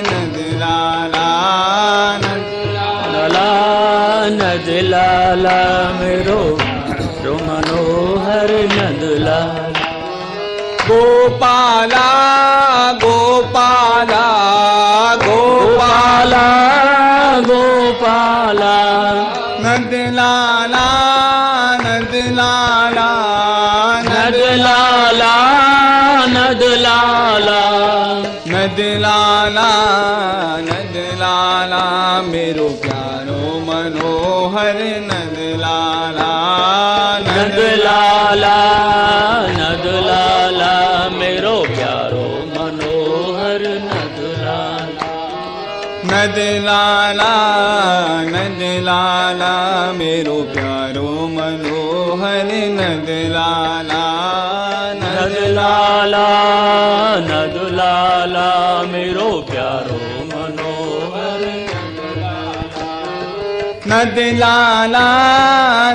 नंदलाला नंदलाला मेरो मनोहर नंदलाला गोपाला गोपाला गोपाला गोपाला नंदलाला नंदलाला नंदलाला नंदलाला नंदलाला नंदलाला मेरो प्यारो मनोहर नंदलाला नंदलाला नंदलाला मेरो प्यारो मनोहर नंदलाला नंदलाला नंदलाला मेरो प्यारो मनोहर नंदलाला नंदलाला नंदलाला मेरो प्यारो मनोहर नंदलाला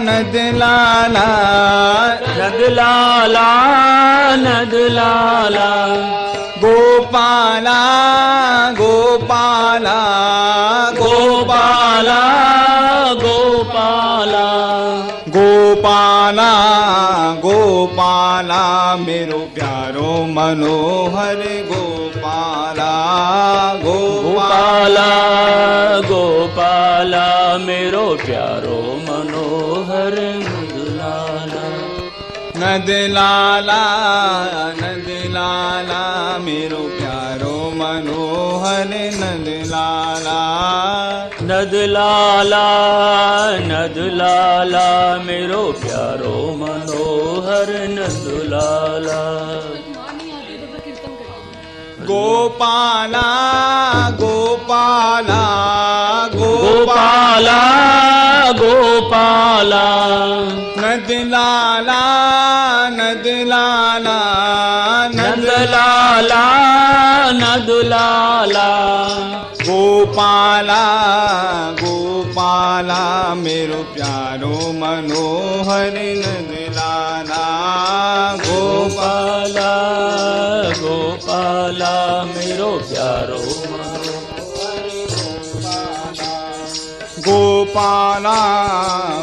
नंदलाला नंदलाला नंदलाला गोपाला गोपाला गोपाला गोपाला गोपाला गोपाला मेरो प्यारो मनोहर गोपाला गोपाला गोपाला मेरो प्यारो मनोहर नंदलाला नंदलाला नंदलाला मेरो प्यारो मनोहर नंदलाला नंदलाला नंदलाला मेरो प्यारो मनोहर नंदलाला गोपाला गोपाला गोपाला गोपाला नंदलाला नंदलाला नंदलाला नंदलाला गोपाला गोपाला मेरो प्यारो मनोहर नंदलाला गोपाला गोपाला मेरो प्यारो गोपाला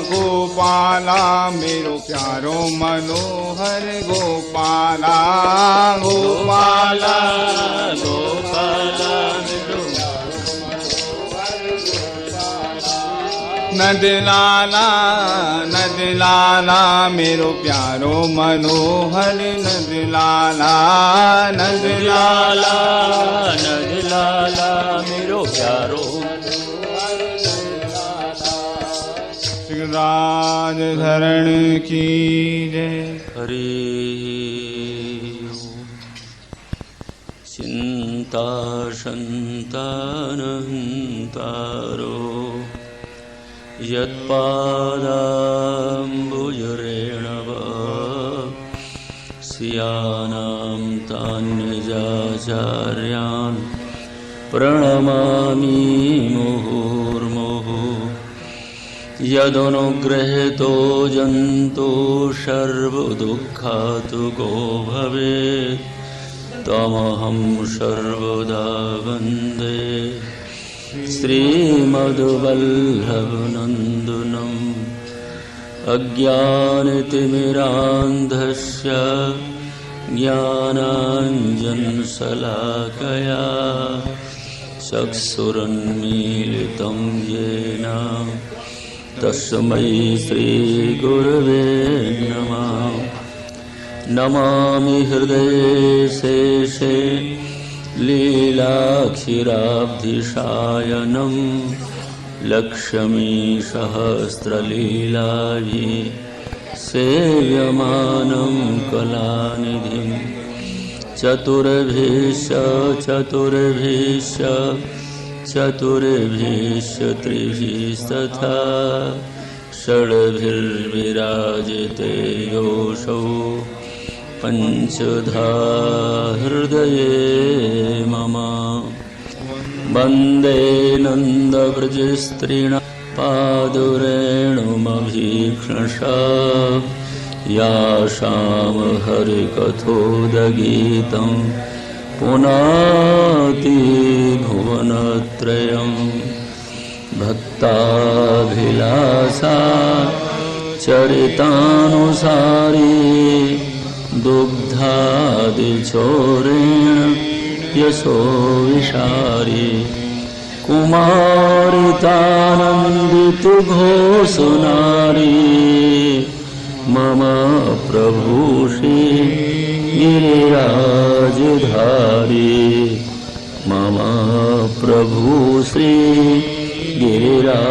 गोपाला मेरो प्यारो मनोहर गोपाला गोपाला गोपाला मेरो नंदलाला नंदलाला मेरो प्यारो मनोहर नंदलाला नंदलाला नंदलाला मेरो प्यारो राज धरण की जय। हरि चिंता संतानहंतारो यत्पादाम्बुजरेणव सियानां तान्यजाचार्यान् प्रणमामि मुहुर्मुहुः यदनुग्रहेतो जन्तु सर्वदुःखातुको भवेत् तमहं सर्वदा वन्दे श्रीमद्वल्लभनन्दनम् अज्ञानतिमिरान्धस्य ज्ञानाञ्जनशलाकया चक्षुरुन्मीलितं येन तस्मै श्रीगुरवे नमः। नमामि हृदये शेषे लीलाक्षीराब्धिशायनं लक्ष्मी सहस्रलीलाभिः सेव्यमानं कलानिधिं चतुर्भिश्च त्रिभिस्तथा षड्भिर्विराजिते योऽसौ पञ्चधा हृदये मम। वन्दे नन्दव्रजस्त्रीणां पादुरेणुमभीक्ष्णशा यासां हरिकथोदगीतं पुनाति भो श्रयम् भक्ताभिलाषा चरितानुसारी दुग्धादिचोरेण यशो विशारी कुमारितानन्दित घोषनारी मम प्रभु श्री गिरिराजधारी मम प्रभु श्री गिरिराजधारी।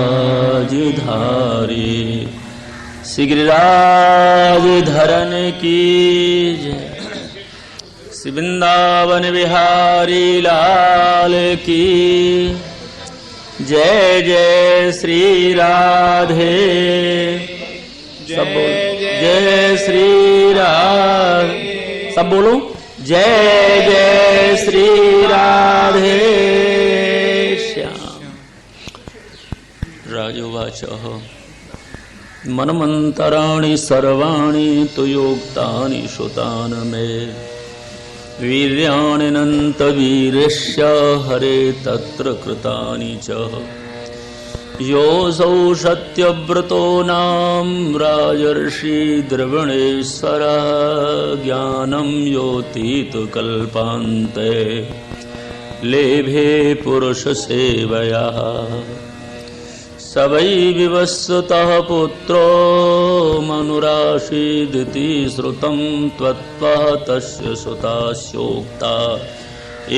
श्री गिरिराज धरन की जय। श्री वृंदावन बिहारी लाल की जय। जय श्री राधे। सब बोलो जय श्री राधे। सब बोलो जय जय श्री राधे श्याम। राजोवाच मनमंतराणि सर्वाणि तुयोक्तानि श्रुतानि मे वीर्याण्यनंत वीर्यस्य हरे तत्र कृतानि च योऽसौ सत्यव्रतो नाम राजर्षि द्रविणेश्वरः ज्ञानं योतीत कल्पान्ते लेभे पुरुष सेवया स वै विवस्वतः पुत्रो मनुराशीदिति श्रुतं त्वत्पः तस्य सुतास्योक्ता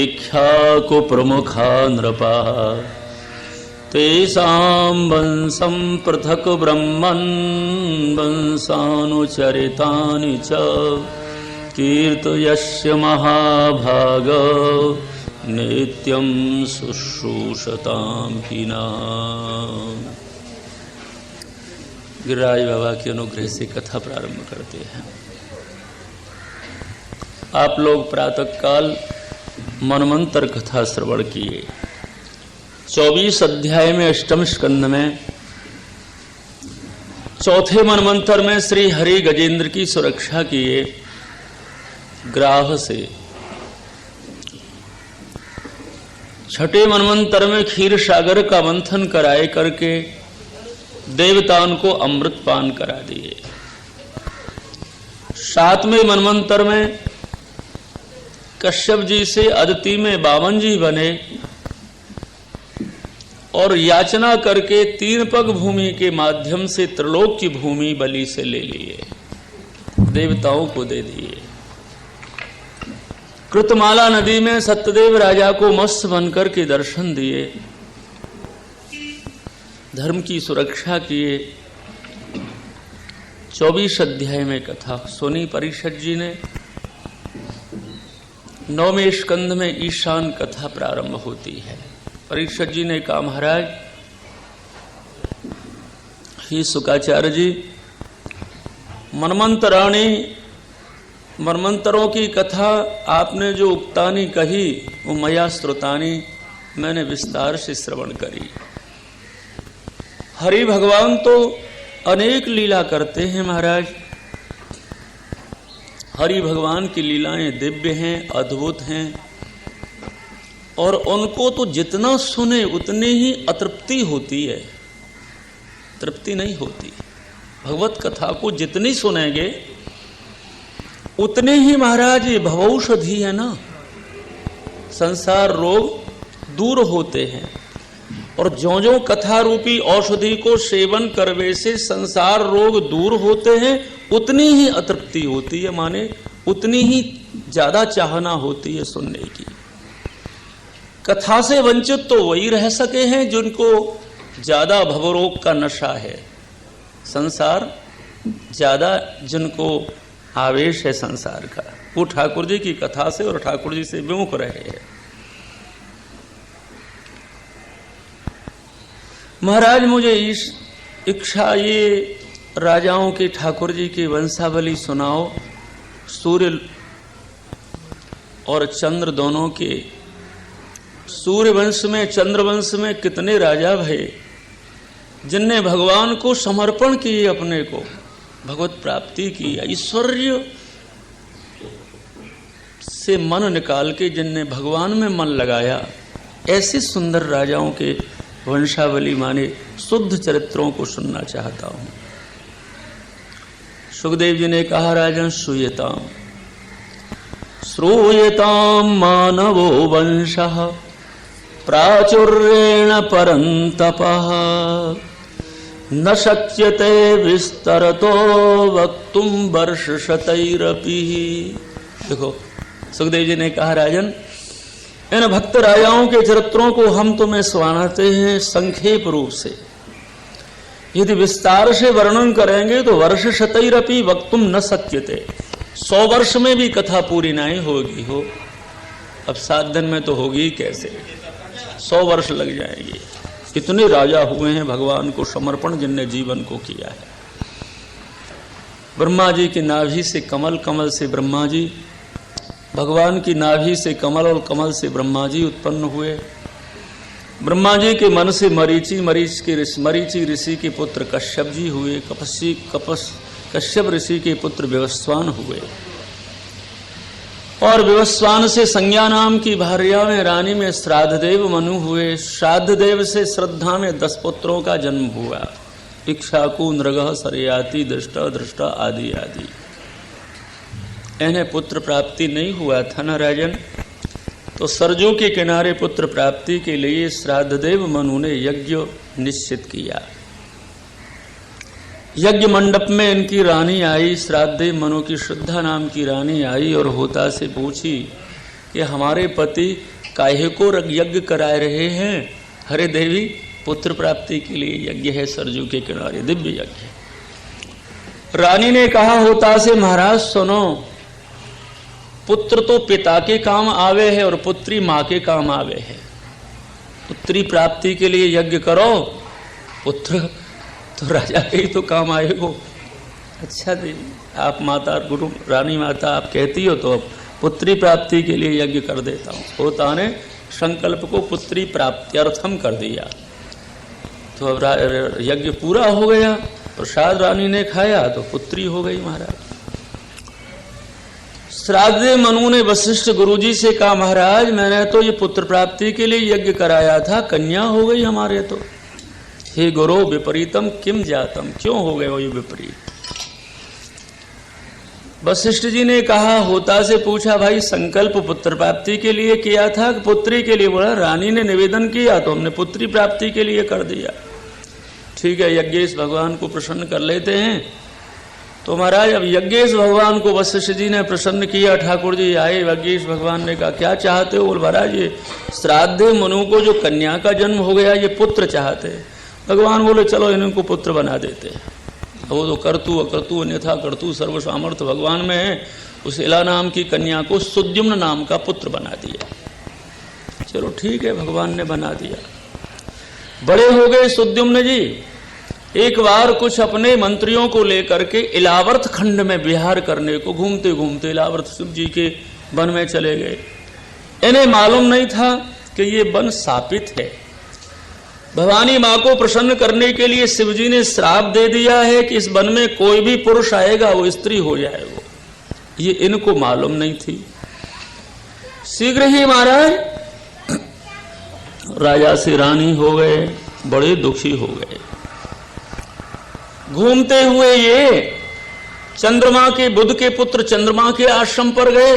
इक्ष्वाकु प्रमुखा नृपः तेषां वंशं पृथक् ब्रह्मन् वंशानुचरितानि च कीर्तयस्य महाभाग नित्यं शुश्रूषतां हीना। गिरिराज बाबा के अनुग्रह से कथा प्रारंभ करते हैं। आप लोग प्रातःकाल मनमंत्र कथा श्रवण किए। 24 अध्याय में अष्टम स्कंद में चौथे मनमंत्र में श्री हरि गजेंद्र की सुरक्षा किए ग्राह से। छठे मनमंत्र में क्षीर सागर का मंथन कराए करके देवताओं को अमृत पान करा दिए। 7वें मनमंत्र में कश्यप जी से अदिति में 52 जी बने और याचना करके 3 पग भूमि के माध्यम से त्रिलोक की भूमि बलि से ले लिए, देवताओं को दे दिए। कृतमाला नदी में सत्यदेव राजा को मत्स्य बनकर के दर्शन दिए, धर्म की सुरक्षा किए। 24 अध्याय में कथा सुनी परिषद जी ने। 9वें स्कंद में ईशान कथा प्रारंभ होती है। परीक्षित जी ने कहा, महाराज ही शुकाचार्य जी, मनमंतराणी मनमंत्रों की कथा आपने जो उक्तानी कही वो मया श्रुतानी, मैंने विस्तार से श्रवण करी। हरि भगवान तो अनेक लीला करते हैं महाराज। हरि भगवान की लीलाएं दिव्य हैं, अद्भुत हैं, और उनको तो जितना सुने उतनी ही अतृप्ति होती है, तृप्ति नहीं होती। भगवत कथा को जितनी सुनेंगे उतने ही महाराज ये भवौषधि है ना, संसार रोग दूर होते हैं। और ज्यों ज्यों कथा रूपी औषधि को सेवन करवे से संसार रोग दूर होते हैं, उतनी ही अतृप्ति होती है, माने उतनी ही ज्यादा चाहना होती है सुनने की। कथा से वंचित तो वही रह सके हैं जिनको ज्यादा भवरोग का नशा है, संसार ज्यादा जिनको आवेश है संसार का, वो ठाकुर जी की कथा से और ठाकुर जी से विमुख रहे हैं। महाराज मुझे इस इच्छा ये राजाओं के ठाकुर जी की वंशावली सुनाओ। सूर्य और चंद्र दोनों के, सूर्य वंश में चंद्र वंश में कितने राजा भये जिनने भगवान को समर्पण किए, अपने को भगवत प्राप्ति की, ऐश्वर्य से मन निकाल के जिनने भगवान में मन लगाया, ऐसे सुंदर राजाओं के वंशावली माने शुद्ध चरित्रों को सुनना चाहता हूं। सुखदेव जी ने कहा, राजन श्रूयताम मानवो वंशः प्राचुर्येण परन्तपः न शक्यते विस्तरतो वक्तुम वर्षशतैरपि। देखो सुखदेव जी ने कहा, राजन इन भक्त राजाओं के चरित्रों को हम तुम्हें सुनाते हैं संक्षेप रूप से। यदि विस्तार से वर्णन करेंगे तो वर्षशतैरपि वक्तुम न शक्यते, 100 वर्ष में भी कथा पूरी नहीं होगी हो। अब 7 दिन में तो होगी कैसे, 100 वर्ष लग जाएंगे। कितने राजा हुए हैं भगवान को समर्पण जिनने जीवन को किया है। ब्रह्मा जी की नाभि से कमल, कमल से ब्रह्मा जी, भगवान की नाभि से कमल और कमल से ब्रह्मा जी उत्पन्न हुए। ब्रह्मा जी के मन से मरीचि, मरीचि ऋषि के पुत्र कश्यप जी हुए। कश्यप ऋषि के पुत्र विवस्वान हुए और विवस्वान से संज्ञा नाम की भार्या में रानी में श्राद्धदेव मनु हुए। श्राद्धदेव से श्रद्धा में 10 पुत्रों का जन्म हुआ। इक्ष्वाकु, नृगः, सरयाति, दृष्टा आदि आदि। इन्हें पुत्र प्राप्ति नहीं हुआ था न राजन, तो सरजू के किनारे पुत्र प्राप्ति के लिए श्राद्धदेव मनु ने यज्ञ निश्चित किया। यज्ञ मंडप में इनकी रानी आई, श्राद्धदेव मनु की श्रद्धा नाम की रानी आई और होता से पूछी कि हमारे पति काहे को यज्ञ कराए रहे हैं। हरे देवी, पुत्र प्राप्ति के लिए यज्ञ है सरजू के किनारे, दिव्य यज्ञ। रानी ने कहा होता से, महाराज सुनो, पुत्र तो पिता के काम आवे है और पुत्री माँ के काम आवे है। पुत्री प्राप्ति के लिए यज्ञ करो, पुत्र तो राजा के ही तो काम आएगो। अच्छा देवी, आप माता गुरु रानी माता आप कहती हो तो अब पुत्री प्राप्ति के लिए यज्ञ कर देता हूँ। होता ने संकल्प को पुत्री प्राप्त्यर्थम कर दिया, तो अब यज्ञ पूरा हो गया। प्रसाद रानी ने खाया तो पुत्री हो गई महाराज। श्राद्धदेव मनु ने वशिष्ठ गुरुजी से कहा, महाराज मैंने तो ये पुत्र प्राप्ति के लिए यज्ञ कराया था, कन्या हो गई हमारे तो। हे गुरु, विपरीतम किम जातम, क्यों हो गए वो ये विपरीत। वशिष्ठ जी ने कहा, होता से पूछा, भाई संकल्प पुत्र प्राप्ति के लिए किया था कि पुत्री के लिए। बोला रानी ने निवेदन किया तो हमने पुत्री प्राप्ति के लिए कर दिया। ठीक है, यज्ञेश भगवान को प्रसन्न कर लेते हैं। तो महाराज अब यज्ञेश भगवान को वशिष्ठ जी ने प्रसन्न किया। ठाकुर जी आए, यज्ञेश भगवान ने कहा, क्या चाहते हो। बोल महाराज ये श्राद्धदेव मनु को जो कन्या का जन्म हो गया, ये पुत्र चाहते हैं। भगवान बोले चलो इनको पुत्र बना देते हैं। वो तो कर्तु अकर्तु अन्यथा कर्तु सर्व सामर्थ्य भगवान में है। उस इला नाम की कन्या को सुद्युम्न नाम का पुत्र बना दिया। चलो ठीक है, भगवान ने बना दिया। बड़े हो गए सुद्युम्न जी। एक बार कुछ अपने मंत्रियों को लेकर के इलावर्त खंड में विहार करने को घूमते घूमते इलावर्त शिव जी के वन में चले गए। इन्हें मालूम नहीं था कि ये वन शापित है। भवानी माँ को प्रसन्न करने के लिए शिवजी ने श्राप दे दिया है कि इस वन में कोई भी पुरुष आएगा वो स्त्री हो जाएगा। ये इनको मालूम नहीं थी। शीघ्र ही महाराज राजा से रानी हो गए, बड़े दुखी हो गए। घूमते हुए ये चंद्रमा के बुध के पुत्र चंद्रमा के आश्रम पर गए।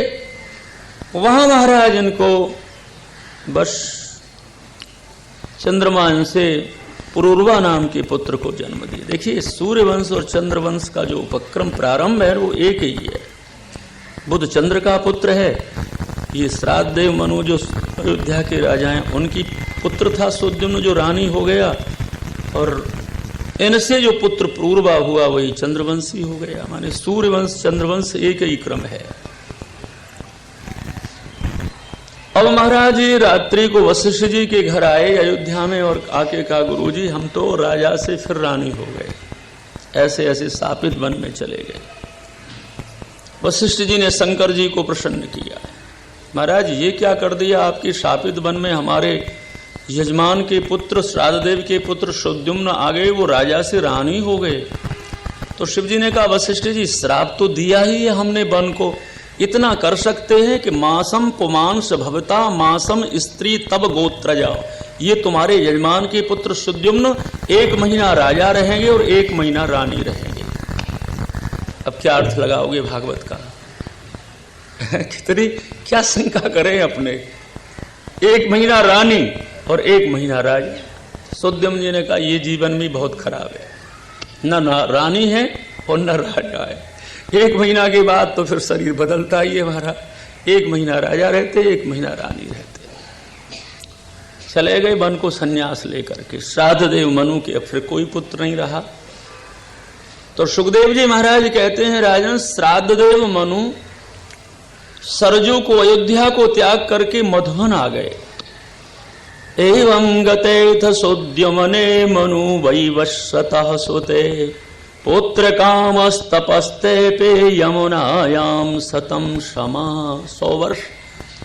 वहां महाराज इनको बस चंद्रमा से पुरूरवा नाम के पुत्र को जन्म दिया। देखिए सूर्यवंश और चंद्रवंश का जो उपक्रम प्रारंभ है वो एक ही है। बुध चंद्र का पुत्र है। ये श्राद्धदेव मनु जो अयोध्या के राजा हैं उनकी पुत्र था सुद्युम्न जो रानी हो गया, और इनसे जो पुत्र पुरूरवा हुआ वही चंद्रवंशी हो गया। माने सूर्यवंश चंद्रवंश एक ही क्रम है। अब महाराज जी रात्रि को वशिष्ठ जी के घर आए अयोध्या में और आके कहा, गुरुजी हम तो राजा से फिर रानी हो गए, ऐसे ऐसे शापित वन में चले गए। वशिष्ठ जी ने शंकर जी को प्रसन्न किया। महाराज ये क्या कर दिया, आपकी शापित वन में हमारे यजमान के पुत्र श्राद्धदेव के पुत्र सुद्युम्न आ गए, वो राजा से रानी हो गए। तो शिव जी ने कहा, वशिष्ठ जी श्राप तो दिया ही है हमने वन को, इतना कर सकते हैं कि मासम पुमांस भवता मासम स्त्री तब गोत्रजा, ये तुम्हारे यजमान के पुत्र सुद्युम्न 1 महीना राजा रहेंगे और 1 महीना रानी रहेंगे। अब क्या अर्थ लगाओगे भागवत का? कितनी क्या शंका करें अपने, 1 महीना रानी और 1 महीना राजा। सुद्युम्न जी ने कहा ये जीवन भी बहुत खराब है, न रानी है और न राजा है। 1 महीना के बाद तो फिर शरीर बदलता ही है हमारा, 1 महीना राजा रहते 1 महीना रानी रहते। चले गए वन को संन्यास लेकर के। श्राद्धदेव मनु के अब फिर कोई पुत्र नहीं रहा। तो सुखदेव जी महाराज कहते हैं राजन, श्राद्धदेव मनु सरजू को अयोध्या को त्याग करके मधुबन आ गए। एवं गतेथ सोद्यमने मनु वैवस्वतः सुते पुत्र कामस्तपस्ते पे यमुनायाम सतम क्षमा। 100 वर्ष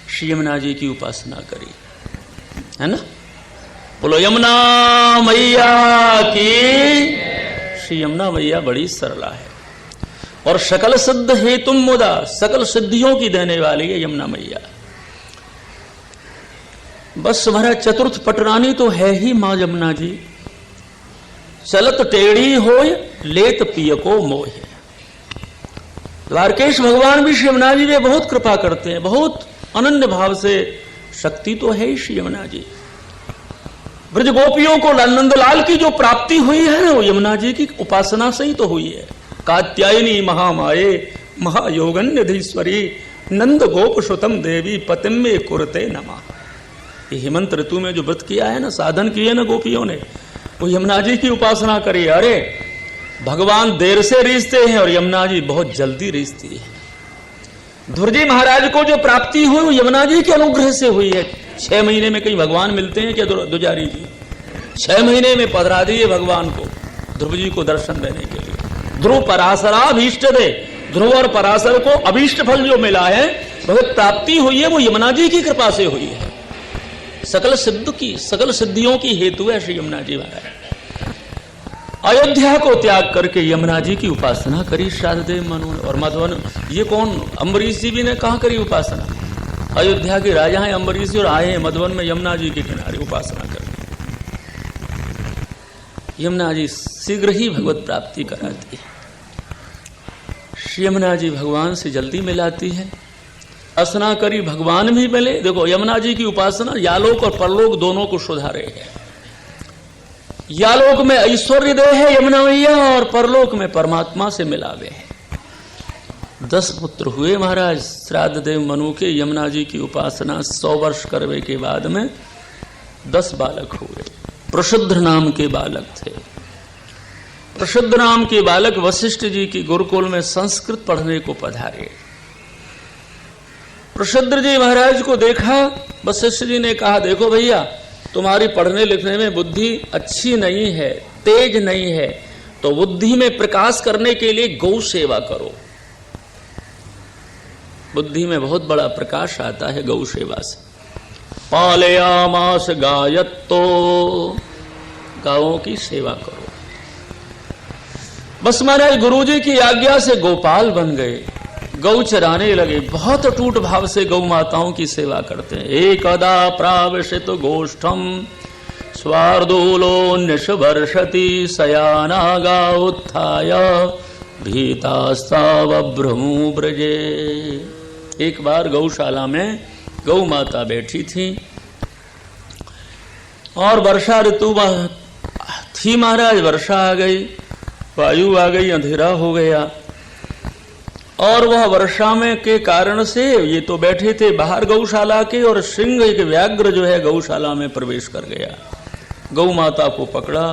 श्री यमुना जी की उपासना करी, है ना? बोलो यमुना मैया की। श्री यमुना मैया बड़ी सरला है और सकल सिद्ध हेतुम मुदा, सकल सिद्धियों की देने वाली है यमुना मैया। बस हमारा चतुर्थ पटरानी तो है ही मां यमुना जी। चलत टेढ़ी होय लेत पिय को मोह। द्वारकेश भगवान भी श्री यमुना जी में बहुत कृपा करते हैं, बहुत अनन्य भाव से। शक्ति तो है ही श्री यमुना जी। ब्रज गोपियों को नंदलाल की जो प्राप्ति हुई है ना, वो यमुना जी की उपासना से ही तो हुई है। कात्यायनी महामाये महायोगन्यधीश्वरी नंद गोप श्रुतम देवी पतिम में कुरते नमः। ये हेमंत ऋतु में जो व्रत किया है ना, साधन किए ना गोपियों ने, वो यमुना जी की उपासना करी। अरे भगवान देर से रिश्ते हैं और यमुना जी बहुत जल्दी रिश्ती है। ध्रुव जी महाराज को जो प्राप्ति हुई वो यमुना जी के अनुग्रह से हुई है। 6 महीने में कहीं भगवान मिलते हैं क्या? दुजारी जी 6 महीने में पधरा दिए भगवान को ध्रुव जी को दर्शन देने के लिए। ध्रुव पराशरा अभीष्ट दे, ध्रुव और पराशर को अभीष्ट फल जो मिला है, बहुत प्राप्ति हुई है, वो यमुना जी की कृपा से हुई है। सकल सिद्ध की, सकल सिद्धियों की हेतु है श्री यमुना जी महाराज। अयोध्या को त्याग करके यमुना जी की उपासना करी श्राद्धदेव मनु और मधुबन। ये कौन? अम्बरीश जी भी ने कहा करी उपासना। अयोध्या के राजा हैं अम्बरीश जी और आए हैं मधुबन में यमुना जी के किनारे उपासना करने। यमुना जी शीघ्र ही भगवत प्राप्ति कराती है। श्री यमुना जी भगवान से जल्दी मिलाती है। उपासना करी भगवान भी मिले। देखो यमुना जी की उपासना यालोक और परलोक दोनों को सुधारे है। यालोक में ऐश्वर्य दे है यमुना मैया और परलोक में परमात्मा से मिलावे है। 10 पुत्र हुए महाराज श्राद्धदेव मनु के। यमुना जी की उपासना 100 वर्ष करने के बाद में 10 बालक हुए। प्रसिद्ध नाम के बालक थे। प्रसिद्ध नाम के बालक वशिष्ठ जी की गुरुकुल में संस्कृत पढ़ने को पधारे। प्रसिद्ध जी महाराज को देखा, वशिष्ठ जी ने कहा देखो भैया, तुम्हारी पढ़ने लिखने में बुद्धि अच्छी नहीं है, तेज नहीं है, तो बुद्धि में प्रकाश करने के लिए गौ सेवा करो। बुद्धि में बहुत बड़ा प्रकाश आता है गौ सेवा से। पालयामास गायत्तो, गायों की सेवा करो। बस महाराज गुरुजी की आज्ञा से गोपाल बन गए, गौ चराने लगे। बहुत अटूट भाव से गौ माताओं की सेवा करते हैं। एकदा प्रावशित गोष्ठम स्वार्दूलोन्यश वर्षति सयानागा उत्थाय भीतास्तावभ्रमु ब्रजे। एक बार गौशाला में गौ माता बैठी थी और वर्षा ऋतु थी महाराज। वर्षा आ गई, वायु आ गई, अंधेरा हो गया और वह वर्षा में के कारण से ये तो बैठे थे बाहर गौशाला के, और सिंह एक व्याघ्र जो है गौशाला में प्रवेश कर गया। गौ माता को पकड़ा,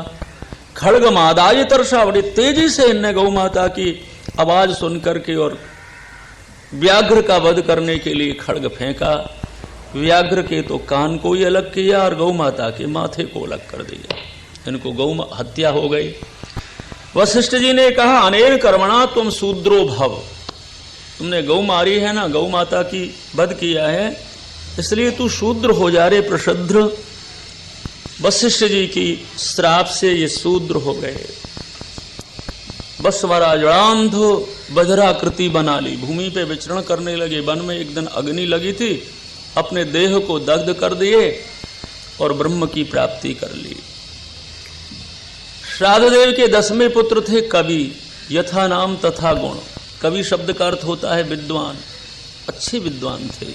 खड्ग मादाय तरसा, बड़ी तेजी से इनने गौ माता की आवाज सुन करके और व्याघ्र का वध करने के लिए खड्ग फेंका। व्याघ्र के तो कान को ही अलग किया और गौ माता के माथे को अलग कर दिया। इनको गौ हत्या हो गई। वशिष्ठ जी ने कहा अनेन कर्मणा तुम शूद्रो भव, तुमने गौ मारी है ना, गौ माता की वध किया है, इसलिए तू शूद्र हो जा रे प्रसिद्ध। वशिष्ठ जी की श्राप से ये शूद्र हो गए। बस वराजड़ांध बजराकृति बना ली, भूमि पे विचरण करने लगे। वन में एक दिन अग्नि लगी थी, अपने देह को दग्ध कर दिए और ब्रह्म की प्राप्ति कर ली। श्राद्धदेव के 10वें पुत्र थे कवि, यथा नाम तथा गुण। कवि शब्द का अर्थ होता है विद्वान, अच्छे विद्वान थे।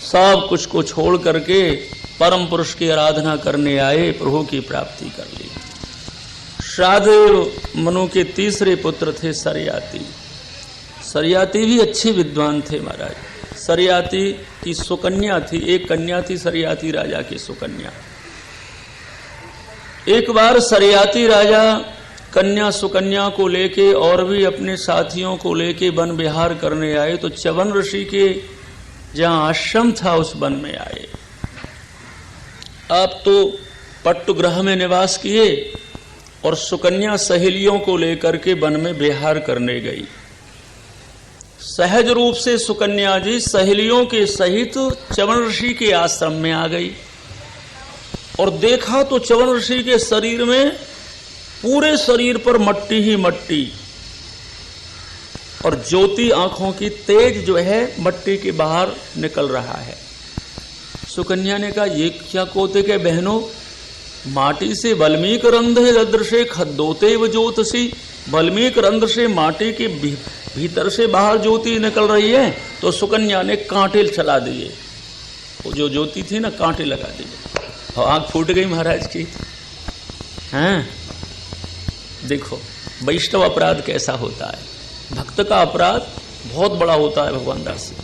सब कुछ को छोड़ करके परम पुरुष की आराधना करने आए, प्रभु की प्राप्ति कर ली। श्राद्धदेव मनु के 3रे पुत्र थे सरयाति। सरयाति भी अच्छे विद्वान थे महाराज। सरयाति की सुकन्या थी, एक कन्या थी सरयाति राजा की सुकन्या। एक बार सरयाति राजा कन्या सुकन्या को लेके और भी अपने साथियों को लेके वन विहार करने आए, तो च्यवन ऋषि के जहां आश्रम था उस वन में आए। आप तो पट्टुग्रह में निवास किए और सुकन्या सहेलियों को लेकर के वन में विहार करने गई। सहज रूप से सुकन्या जी सहेलियों के सहित च्यवन ऋषि के आश्रम में आ गई और देखा तो च्यवन ऋषि के शरीर में, पूरे शरीर पर मट्टी ही मट्टी और ज्योति आंखों की तेज जो है मट्टी के बाहर निकल रहा है। सुकन्या ने कहा, ये क्या कोते के बहनों, माटी से वल्मीक रंध्र ददृशे खद्दोते व ज्योतिषी। वल्मीक रंध्र से माटी के भीतर से बाहर ज्योति निकल रही है। तो सुकन्या ने कांटे चला दिए, वो जो ज्योति थी ना कांटे लगा दिए और आंख फूट गई महाराज की। हैं, देखो वैष्णव अपराध कैसा होता है। भक्त का अपराध बहुत बड़ा होता है, भगवान दास से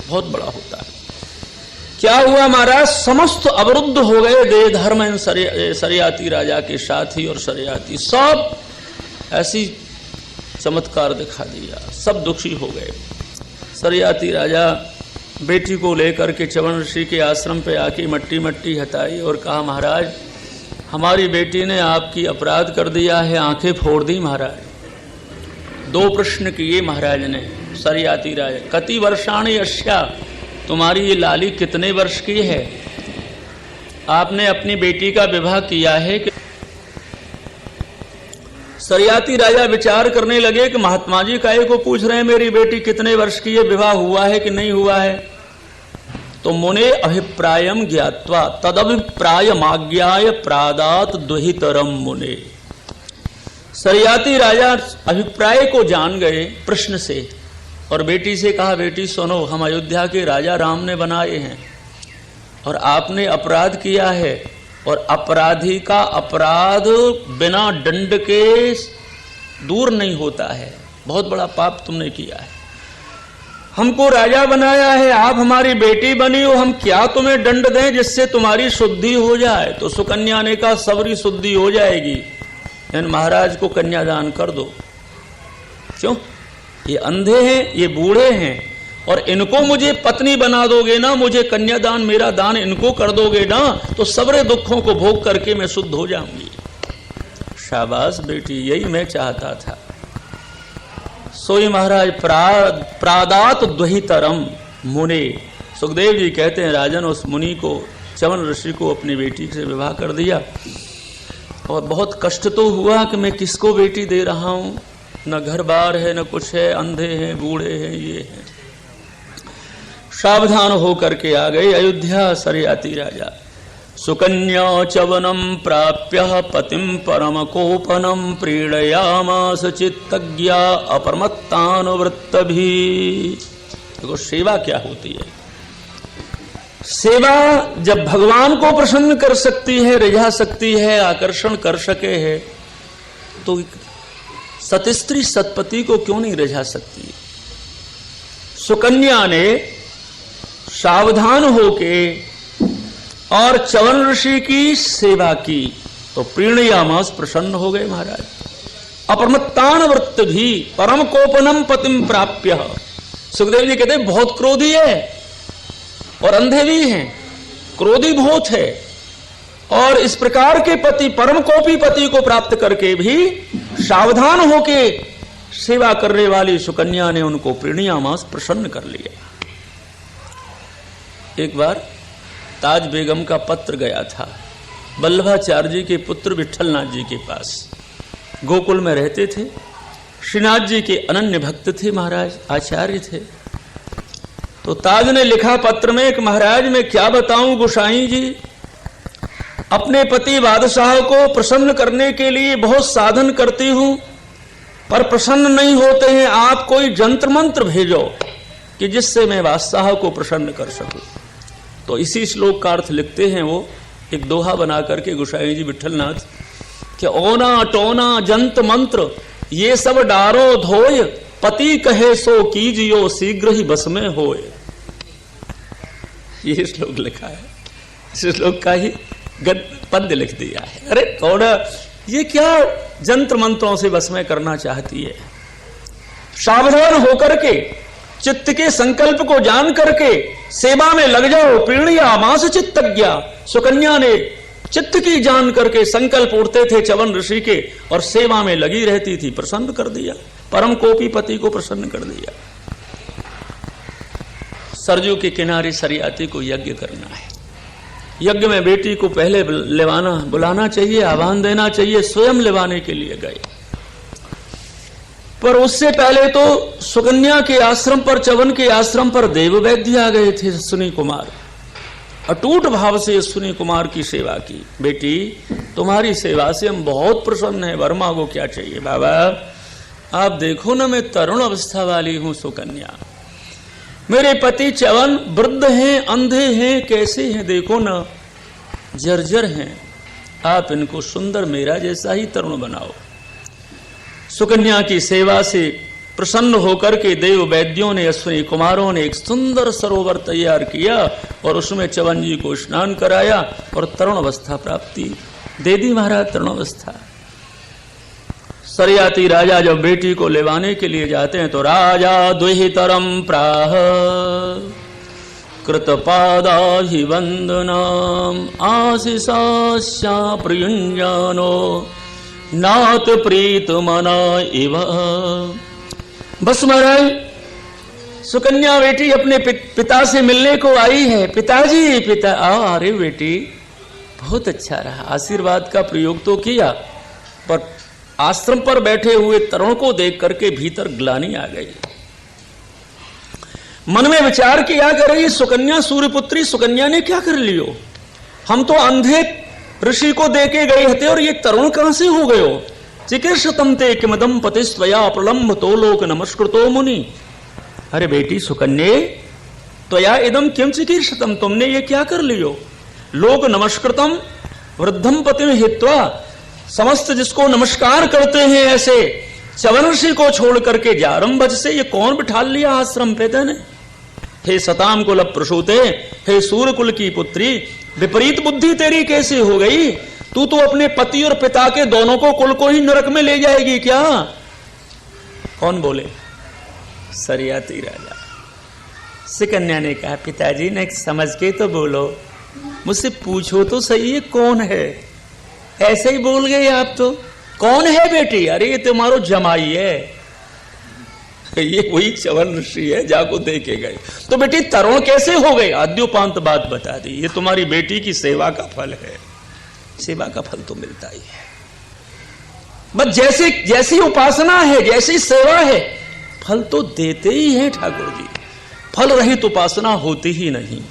बहुत बड़ा होता है। क्या हुआ महाराज, समस्त अवरुद्ध हो गए देह धर्म इन सरयाति राजा के साथी और सरयाति सब ऐसी चमत्कार दिखा दिया, सब दुखी हो गए। सरयाति राजा बेटी को लेकर के च्यवन ऋषि के आश्रम पे आके मट्टी मट्टी हटाई और कहा, महाराज हमारी बेटी ने आपकी अपराध कर दिया है, आंखें फोड़ दी महाराज। 2 प्रश्न किए महाराज ने सरयाति राजा, कति वर्षाणि अस्या, तुम्हारी ये लाली कितने वर्ष की है? आपने अपनी बेटी का विवाह किया है कि? सरयाति राजा विचार करने लगे कि महात्मा जी काहे को पूछ रहे हैं मेरी बेटी कितने वर्ष की है, विवाह हुआ है कि नहीं हुआ है? तो मुने अभिप्रायम ज्ञात्वा तदभिप्रायमाज्ञाय प्रादात दुहितरम मुने। सरयाति राजा अभिप्राय को जान गए प्रश्न से और बेटी से कहा, बेटी सुनो, हम अयोध्या के राजा राम ने बनाए हैं और आपने अपराध किया है और अपराधी का अपराध बिना दंड के दूर नहीं होता है। बहुत बड़ा पाप तुमने किया है, हमको राजा बनाया है, आप हमारी बेटी बनी हो, हम क्या तुम्हें दंड दें जिससे तुम्हारी शुद्धि हो जाए? तो सुकन्या ने कहा, सबरी शुद्धि हो जाएगी, इन महाराज को कन्यादान कर दो। क्यों? ये अंधे हैं, ये बूढ़े हैं और इनको मुझे पत्नी बना दोगे ना, मुझे कन्यादान मेरा दान इनको कर दोगे ना, तो सबरे दुखों को भोग करके मैं शुद्ध हो जाऊंगी। शाबाश बेटी, यही मैं चाहता था। सोई महाराज प्रादात द्वहितरम मुने। सुखदेव जी कहते हैं, राजन उस मुनि को, च्यवन ऋषि को अपनी बेटी से विवाह कर दिया और बहुत कष्ट तो हुआ कि मैं किसको बेटी दे रहा हूं, न घर बार है न कुछ है, अंधे हैं, बूढ़े हैं, ये हैं। सावधान होकर के आ गए अयोध्या सरयाति राजा। सुकन्या च्यवनम प्राप्य पतिम परम कोपनम प्रीणयामास चित्तज्ञा अपरमत्तानुवृत्तभी। देखो सेवा क्या होती है। सेवा जब भगवान को प्रसन्न कर सकती है, रिझा सकती है, आकर्षण कर सके है, तो सतस्त्री सतपति को क्यों नहीं रिझा सकती? सुकन्या ने सावधान होके और च्यवन ऋषि की सेवा की तो प्रीणयामास, प्रसन्न हो गए महाराज। अपरमत्तान वृत्त भी परम कोपनम पतिम प्राप्य। सुखदेव जी कहते बहुत क्रोधी है और अंधे भी हैं, क्रोधी बहुत है, और इस प्रकार के पति, परम कोपी पति को प्राप्त करके भी सावधान होके सेवा करने वाली सुकन्या ने उनको प्रीणयामास, प्रसन्न कर लिया। एक बार ताज बेगम का पत्र गया था वल्लभाचार्य जी के पुत्र विठलनाथ जी के पास। गोकुल में रहते थे। श्रीनाथ जी के अनन्य भक्त थे, महाराज आचार्य थे। तो ताज ने लिखा पत्र में कि महाराज मैं क्या बताऊं गोसाई जी, अपने पति बादशाह को प्रसन्न करने के लिए बहुत साधन करती हूं, पर प्रसन्न नहीं होते हैं। आप कोई जंत्र मंत्र भेजो कि जिससे मैं बादशाह को प्रसन्न कर सकूं। तो इसी श्लोक का अर्थ लिखते हैं वो, एक दोहा बना करके गोसाई जी विठलनाथ, कि ओना टोना जंत मंत्र ये सब डारो धोय, पति कहे सो कीजियो शीघ्र ही बस में होए। ये श्लोक लिखा है, इस श्लोक का ही पद्य लिख दिया है। अरे कौन ये क्या जंत्र मंत्रों से बस में करना चाहती है। सावधान होकर के चित्त के संकल्प को जान करके सेवा में लग जाओ। पीड़िया मास चित्तज्ञा, सुकन्या ने चित्त की जान करके संकल्प उठते थे च्यवन ऋषि के और सेवा में लगी रहती थी। प्रसन्न कर दिया, परम कोपी पति को प्रसन्न कर दिया। सरजू के किनारे सरियाती को यज्ञ करना है। यज्ञ में बेटी को पहले बुलाना चाहिए, आह्वान देना चाहिए। स्वयं लेवाने के लिए गए, पर उससे पहले तो सुकन्या के आश्रम पर, च्यवन के आश्रम पर देव वैद्य आ गए थे। अश्विनी कुमार अटूट भाव से अश्विनी कुमार की सेवा की। बेटी तुम्हारी सेवा से हम बहुत प्रसन्न हैं, वर्मा को क्या चाहिए। बाबा आप देखो ना, मैं तरुण अवस्था वाली हूं सुकन्या, मेरे पति च्यवन वृद्ध हैं, अंधे हैं, कैसे हैं देखो ना, जर्जर हैं। आप इनको सुंदर मेरा जैसा ही तरुण बनाओ। सुकन्या की सेवा से प्रसन्न होकर के देव वैद्यों ने, अश्विनी कुमारों ने एक सुंदर सरोवर तैयार किया और उसमें च्यवन जी को स्नान कराया और तरुण अवस्था प्राप्ति दे दी। महाराज तरुण अवस्था। सरियाती राजा जब बेटी को लेवाने के लिए जाते हैं तो राजा दुहितरम प्राह कृतपादाहि वंदनाम आशीषास्या प्रियुञ्जानो नात प्रीत मना इव। बस महाराज सुकन्या बेटी अपने पिता से मिलने को आई है। पिताजी, पिता आओ। अरे बेटी बहुत अच्छा रहा, आशीर्वाद का प्रयोग तो किया, पर आश्रम पर बैठे हुए तरुण को देख करके भीतर ग्लानि आ गई। मन में विचार किया करे सुकन्या सूर्यपुत्री सुकन्या ने क्या कर लियो। हम तो अंधे ऋषि को देके गए थे और ये तरुण कहां से हो गयो। चिकीर्षतम ते किमदम पतिस्त्वया प्रलम्ब तो लोक नमस्कृतो मुनि। अरे बेटी सुकन्ये त्वया इदम किम चिकीर्षतम, तुमने ये क्या कर लियो। लोक नमस्कृतम वृद्धम पतिम हित्वा, समस्त जिसको नमस्कार करते हैं ऐसे च्यवन ऋषि को छोड़ करके जारंभज से ये कौन बिठा लिया आश्रम पे तेने। हे सताम कुल प्रसूते, हे सूर्य कुल की पुत्री, विपरीत बुद्धि तेरी कैसे हो गई। तू तो अपने पति और पिता के दोनों को कुल को ही नरक में ले जाएगी क्या। कौन बोले। सरियाती राजा। सुकन्या ने कहा पिताजी ने समझ के तो बोलो, मुझसे पूछो तो सही है कौन है। ऐसे ही बोल गए आप तो। कौन है बेटी। अरे ये तुम्हारो जमाई है, ये वही च्यवन ऋषि है जाको देके गए। तो बेटी तरुण कैसे हो गए। आद्योपांत बात बता दी, ये तुम्हारी बेटी की सेवा का फल है। सेवा का फल तो मिलता ही है, बस जैसी उपासना है, जैसी सेवा है, फल तो देते ही हैं ठाकुर जी। फल रहित उपासना होती ही नहीं,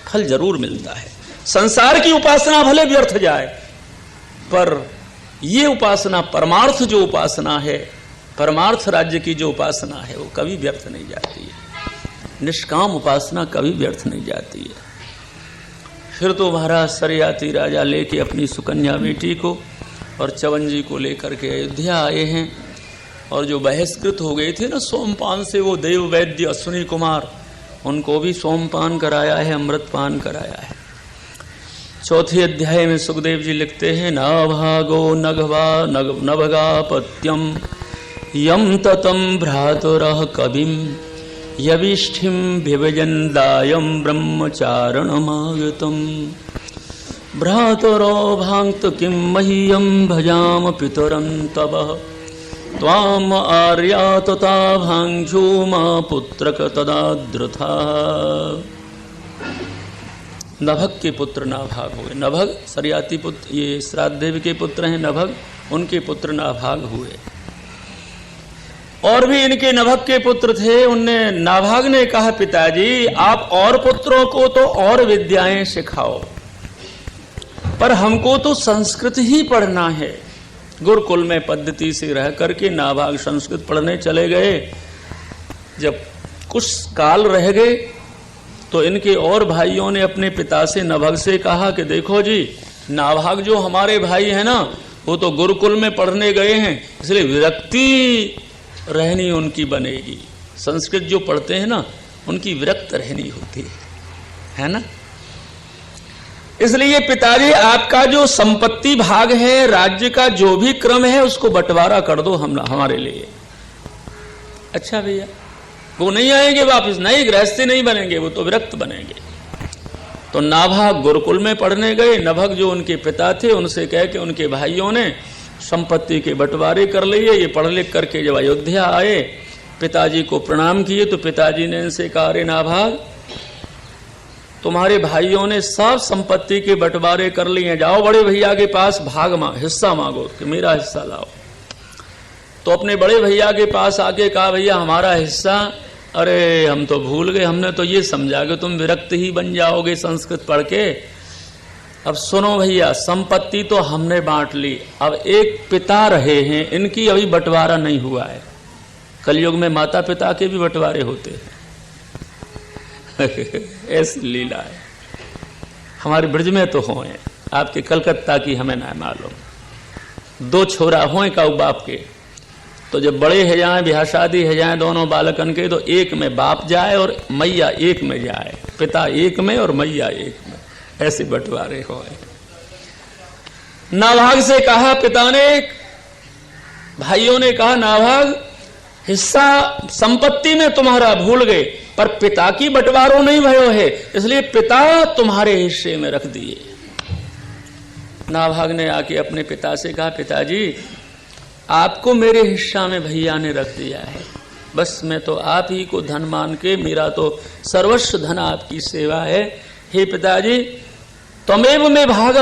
फल जरूर मिलता है। संसार की उपासना भले व्यर्थ जाए, पर ये उपासना परमार्थ जो उपासना है, परमार्थ राज्य की जो उपासना है, वो कभी व्यर्थ नहीं जाती है। निष्काम उपासना कभी व्यर्थ नहीं जाती है। फिर तो महाराज सरियाती राजा लेके अपनी सुकन्या बेटी को और च्यवन जी को लेकर के अयोध्या आए हैं। और जो बहिष्कृत हो गए थे ना सोमपान से, वो देव वैद्य अश्विनी कुमार, उनको भी सोमपान कराया है, अमृतपान कराया है। चौथे अध्याय में सुखदेव जी लिखते हैं न भागो नभगा पत्यम यम ततम भ्रातुरः कविम यविष्ठिम विभजनदायम ब्रह्मचारणमागतम भ्रातरो भांक्त किम मह्यम भजाम पितरं तव त्वाम आर्या तथा भांक्षोमा पुत्रक तदा द्रुथा। नभग के पुत्र नाभाग हुए। नभग सरियाती पुत्र, ये श्राद्ध देव के पुत्र हैं नभग, उनके पुत्र नाभाग हुए। और भी इनके नभक के पुत्र थे। उनने नाभाग ने कहा, पिताजी आप और पुत्रों को तो और विद्याएं सिखाओ, पर हमको तो संस्कृत ही पढ़ना है। गुरुकुल में पद्धति से रह करके नाभाग संस्कृत पढ़ने चले गए। जब कुछ काल रह गए तो इनके और भाइयों ने अपने पिता से नभग से कहा कि देखो जी, नाभाग जो हमारे भाई हैं ना, वो तो गुरुकुल में पढ़ने गए हैं, इसलिए विरक्ति रहनी उनकी बनेगी। संस्कृत जो पढ़ते हैं ना, उनकी विरक्त रहनी होती है ना। इसलिए पिताजी आपका जो संपत्ति भाग है, राज्य का जो भी क्रम है, उसको बंटवारा कर दो हमारे लिए। अच्छा भैया, वो नहीं आएंगे वापस, नहीं गृहस्थी नहीं बनेंगे, वो तो विरक्त बनेंगे। तो नाभाग गुरुकुल में पढ़ने गए। नभग जो उनके पिता थे, उनसे कह के उनके भाइयों ने संपत्ति के बंटवारे कर लिए। ये पढ़ लिख करके जब अयोध्या आए, पिताजी को प्रणाम किए, तो पिताजी ने इनसे कहा, अरे नाभाग, तुम्हारे भाइयों ने सब संपत्ति के बंटवारे कर लिए, जाओ बड़े भैया के पास हिस्सा मांगो कि मेरा हिस्सा लाओ। तो अपने बड़े भैया के पास आके कहा, भैया हमारा हिस्सा। अरे हम तो भूल गए, हमने तो ये समझा कि तुम विरक्त ही बन जाओगे संस्कृत पढ़ के। अब सुनो भैया, संपत्ति तो हमने बांट ली, अब एक पिता रहे हैं, इनकी अभी बंटवारा नहीं हुआ है। कलयुग में माता पिता के भी बंटवारे होते हैं। ऐसी लीला है। हमारे ब्रज में तो हो, आपके कलकत्ता की हमें ना मालूम। 2 छोरा हो का बाप के, तो जब बड़े है जाए, ब्याह शादी है जाए दोनों बालकन के, तो एक में बाप जाए और मैया एक में जाए, पिता एक में और मैया एक में, ऐसे बंटवारे हो। नाभाग से कहा पिता ने, भाइयों ने कहा, नाभाग हिस्सा संपत्ति में तुम्हारा भूल गए, पर पिता की बंटवारो नहीं भयो है, इसलिए पिता तुम्हारे हिस्से में रख दिए। नाभाग ने आके अपने पिता से कहा, पिताजी आपको मेरे हिस्सा में भैया ने रख दिया है, बस मैं तो आप ही को धन मान के, मेरा तो सर्वस्व धन आपकी सेवा है। हे पिताजी त्वमेव में भाग।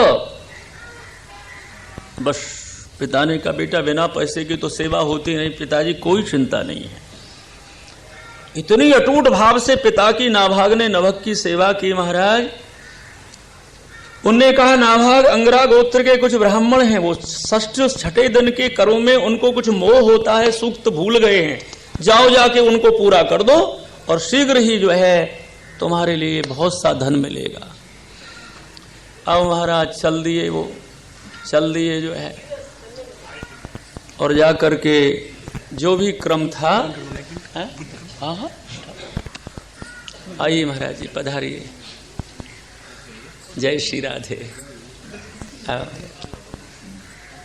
बस पिता ने कहा, बेटा बिना पैसे की तो सेवा होती नहीं। पिताजी कोई चिंता नहीं है। इतनी अटूट भाव से पिता की नाभाग ने नभग की सेवा की। महाराज उनने कहा, नाभाग अंगरा गोत्र के कुछ ब्राह्मण हैं, वो षष्ठ छठे दिन के करों में उनको कुछ मोह होता है, सूक्त भूल गए हैं, जाओ जाके उनको पूरा कर दो और शीघ्र ही जो है तुम्हारे लिए बहुत सा धन मिलेगा। अब महाराज चल दिए, वो चल दिए जो है, और जा करके जो भी क्रम था, हाँ आइए महाराज जी पधारिए। जय श्री राधे,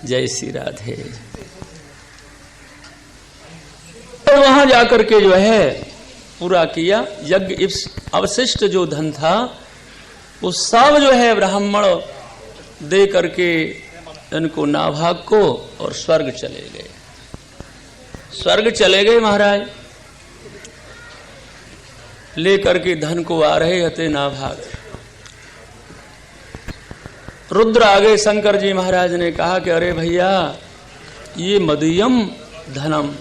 जय श्री राधे। तो वहां जाकर के जो है पूरा किया यज्ञ। अवशिष्ट जो धन था वो सब जो है ब्राह्मण दे करके इनको नाभाग को, और स्वर्ग चले गए। स्वर्ग चले गए महाराज। ले करके धन को आ रहे थे नाभाग। रुद्र आ गए। शंकर जी महाराज ने कहा कि अरे भैया, ये मदीयम धनम,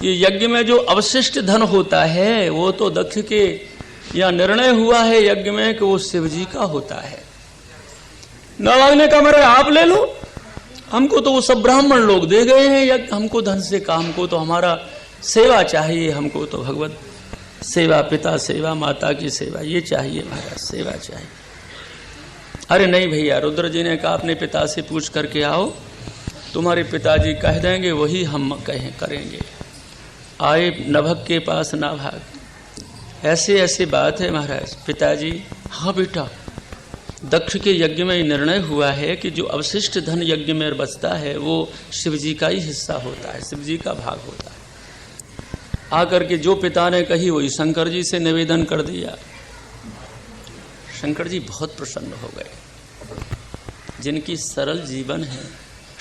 ये यज्ञ में जो अवशिष्ट धन होता है वो तो दक्ष के या निर्णय हुआ है यज्ञ में कि वो शिव जी का होता है। नाभाग ने कहा, मेरे आप ले लो, हमको तो वो सब ब्राह्मण लोग दे गए हैं यज्ञ, हमको धन से काम को तो हमारा सेवा चाहिए, हमको तो भगवत सेवा, पिता सेवा, माता की सेवा, ये चाहिए महाराज, सेवा चाहिए। अरे नहीं भैया, रुद्र जी ने कहा अपने पिता से पूछ करके आओ, तुम्हारे पिताजी कह देंगे वही हम करेंगे। आए नभग के पास नाभाग, ऐसे ऐसे बात है महाराज। पिताजी, हाँ बेटा, दक्ष के यज्ञ में निर्णय हुआ है कि जो अवशिष्ट धन यज्ञ में बचता है वो शिव जी का ही हिस्सा होता है, शिव जी का भाग होता है। आकर के जो पिता ने कही वही शंकर जी से निवेदन कर दिया। शंकर जी बहुत प्रसन्न हो गए। जिनकी सरल जीवन है,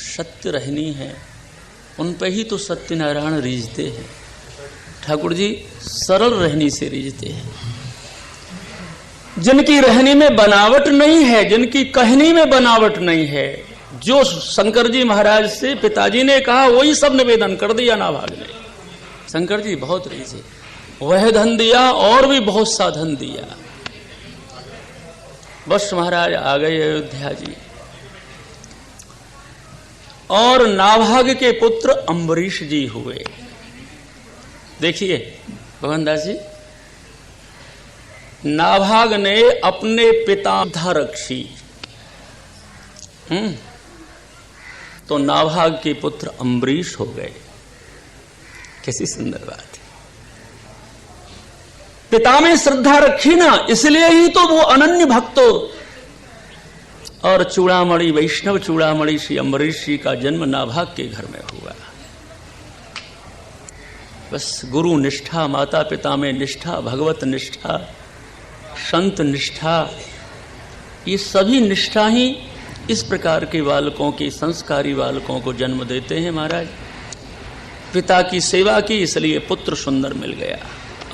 सत्य रहनी है, उन पे ही तो सत्यनारायण रीझते हैं। ठाकुर जी सरल रहनी से रीझते हैं। जिनकी रहनी में बनावट नहीं है, जिनकी कहनी में बनावट नहीं है, जो शंकर जी महाराज से पिताजी ने कहा वही सब निवेदन कर दिया नाभाग ने। शंकर जी बहुत रीझे, वह धन दिया और भी बहुत सा धन दिया। बस महाराज आ गए अयोध्या जी, और नाभाग के पुत्र अम्बरीश जी हुए। देखिए भगवान दास जी, नाभाग ने अपने पिता धा रखी, तो नाभाग के पुत्र अम्बरीश हो गए। कैसी सुंदर बात है। पिता में श्रद्धा रखी ना, इसलिए ही तो वो अनन्य भक्त और चूड़ामणि, वैष्णव चूड़ामणि श्री अम्बरीश जी का जन्म नाभाग के घर में हुआ। बस गुरु निष्ठा, माता पिता में निष्ठा, भगवत निष्ठा, संत निष्ठा, ये सभी निष्ठा ही इस प्रकार के बालकों की, संस्कारी बालकों को जन्म देते हैं। महाराज पिता की सेवा की, इसलिए पुत्र सुंदर मिल गया।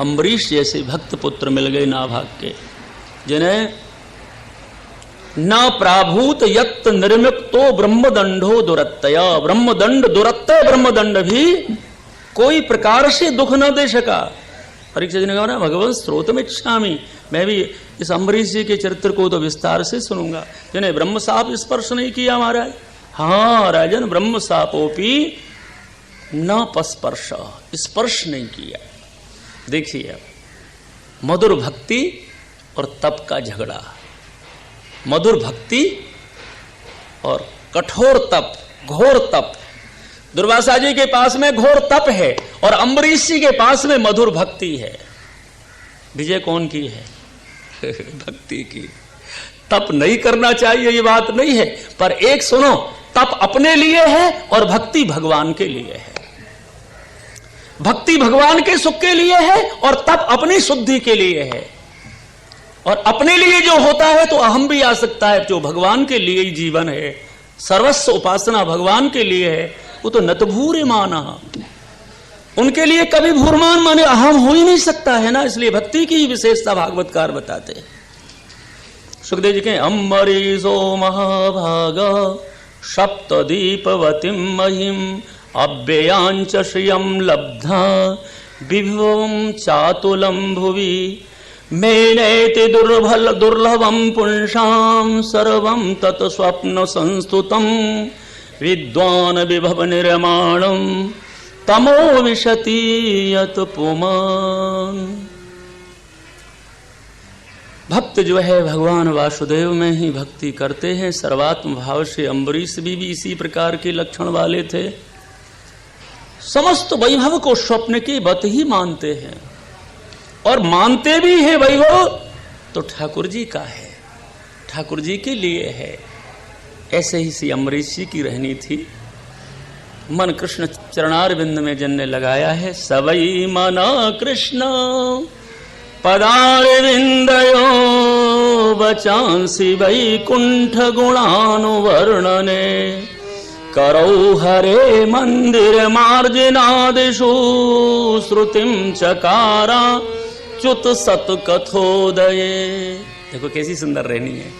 अम्बरीश जैसे भक्त पुत्र मिल गए नाभाग के, जिन्हें न प्राभूत यत्त निर्मितो ब्रह्मदंडो दुरत्तया, ब्रह्मदंड दुरत्तय, ब्रह्मदंड भी कोई प्रकार से दुख न दे सका। परीक्षा जी ने कहा ना, भगवत स्रोत में इच्छामि, मैं भी इस अम्बरीश जी के चरित्र को तो विस्तार से सुनूंगा, जिन्हें ब्रह्म साप स्पर्श नहीं किया महाराज। हाँ राजन, ब्रह्म सापोपी न पस्पर्श, स्पर्श नहीं किया। देखिए मधुर भक्ति और तप का झगड़ा, मधुर भक्ति और कठोर तप, घोर तप। दुर्वासा जी के पास में घोर तप है और अम्बरीश जी के पास में मधुर भक्ति है। विजय कौन की है? भक्ति की। तप नहीं करना चाहिए ये बात नहीं है, पर एक सुनो, तप अपने लिए है और भक्ति भगवान के लिए है। भक्ति भगवान के सुख के लिए है और तप अपनी शुद्धि के लिए है। और अपने लिए जो होता है तो अहम भी आ सकता है, जो भगवान के लिए ही जीवन है, सर्वस्व उपासना भगवान के लिए है, वो तो नतभूरे माना, उनके लिए कभी भूरमान माने अहम हो ही नहीं सकता है ना। इसलिए भक्ति की ही विशेषता भागवतकार बताते हैं। सुखदेव जी के अम्बरीशो महाभागा सप्तदीपवतीं महिम अव्ययांच श्रियं लब्धा विभवं चातुलं भुवि मेनेति दुर्लभं पुंसां सर्वं तत् स्वप्न संस्तुतं विद्वान विभव निर्माणं तमो विशति यत पुमान। भक्त जो है भगवान वासुदेव में ही भक्ति करते हैं सर्वात्म भाव से। अम्बरीश भी इसी प्रकार के लक्षण वाले थे। समस्त वैभव को स्वप्न की बत ही मानते हैं, और मानते भी हैं वैभव तो ठाकुर जी का है, ठाकुर जी के लिए है। ऐसे ही सी अम्बरीश जी की रहनी थी। मन कृष्ण चरणारविंद में जिनने लगाया है, सबई मना कृष्ण पदारविंदयो बचांसी वैकुंठ गुणानुवर्णने करौ हरे मंदिर मार्जनादिषु श्रुतिम चकारा च्युत सत कथोदये। देखो कैसी सुंदर रहनी है।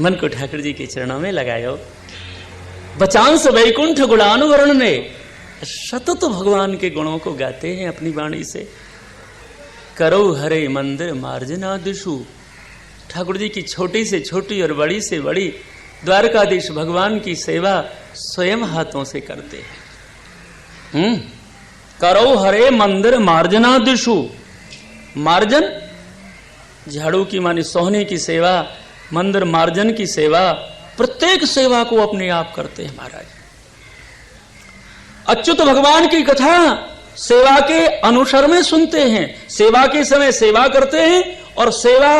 मन को ठाकुर जी के चरणों में लगायो। बचांस वैकुंठ गुणानुवर्ण ने सतत भगवान के गुणों को गाते हैं अपनी वाणी से। करो हरे मंदिर मार्जनादिषु, ठाकुर जी की छोटी से छोटी और बड़ी से बड़ी द्वारकाधीश भगवान की सेवा स्वयं हाथों से करते हैं। करो हरे मंदिर मार्जनादिषु, मार्जन झाड़ू की मानी सोहने की सेवा, मंदिर मार्जन की सेवा, प्रत्येक सेवा को अपने आप करते हैं महाराज। अच्युत भगवान की कथा सेवा के अनुसर में सुनते हैं, सेवा के समय सेवा करते हैं और सेवा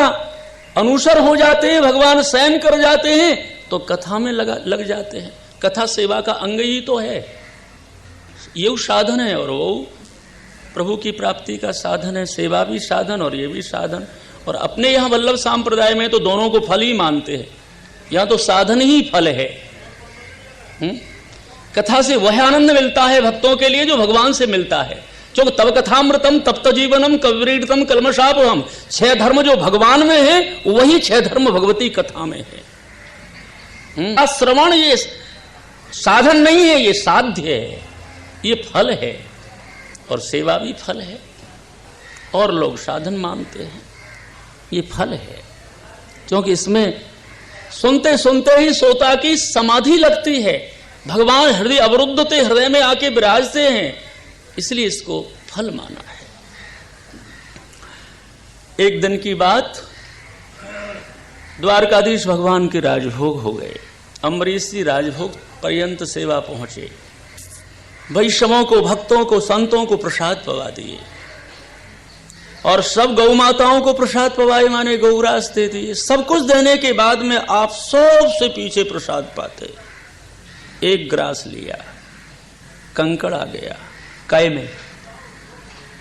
अनुसर हो जाते हैं, भगवान शयन कर जाते हैं तो कथा में लग जाते हैं। कथा सेवा का अंग ही तो है, ये साधन है और वो प्रभु की प्राप्ति का साधन है। सेवा भी साधन और ये भी साधन। और अपने यहाँ वल्लभ संप्रदाय में तो दोनों को फल ही मानते हैं, यहाँ तो साधन ही फल है। कथा से वह आनंद मिलता है भक्तों के लिए जो भगवान से मिलता है। जो तब कथामृतम तप्त जीवनम कविरीडतम कलमशापहम, 6 धर्म जो भगवान में है वही 6 धर्म भगवती कथा में है। श्रवण ये साधन नहीं है, ये साध्य है, ये फल है, और सेवा भी फल है। और लोग साधन मानते हैं, ये फल है, क्योंकि इसमें सुनते सुनते ही श्रोता की समाधि लगती है, भगवान हृदय अवरुद्धते हृदय में आके विराजते हैं, इसलिए इसको फल माना है। एक दिन की बात, द्वारकाधीश भगवान के राजभोग हो गए। अम्बरीश जी राजभोग पर्यंत सेवा पहुंचे, वैष्णवों को, भक्तों को, संतों को प्रसाद पवा दिए, और सब गौ माताओं को प्रसाद पवाए, माने गौरास दे दिए। सब कुछ देने के बाद में आप सबसे पीछे प्रसाद पाते। एक ग्रास लिया, कंकड़ आ गया, काय में,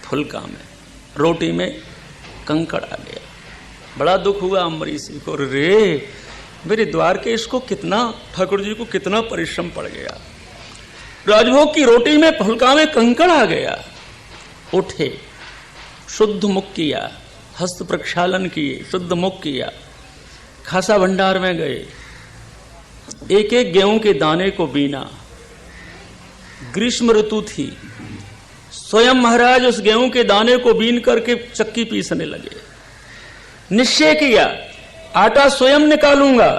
फुलका में, रोटी में कंकड़ आ गया। बड़ा दुख हुआ अम्बरीश जी को, रे मेरे द्वारकेश को कितना, ठाकुर जी को कितना परिश्रम पड़ गया, राजभोग की रोटी में फुलका में कंकड़ आ गया। उठे, शुद्ध मुख किया, हस्त प्रक्षालन किए, शुद्ध मुख किया, खासा भंडार में गए, एक एक गेहूं के दाने को बीना। ग्रीष्म ऋतु थी, स्वयं महाराज उस गेहूं के दाने को बीन करके चक्की पीसने लगे। निश्चय किया, आटा स्वयं निकालूंगा,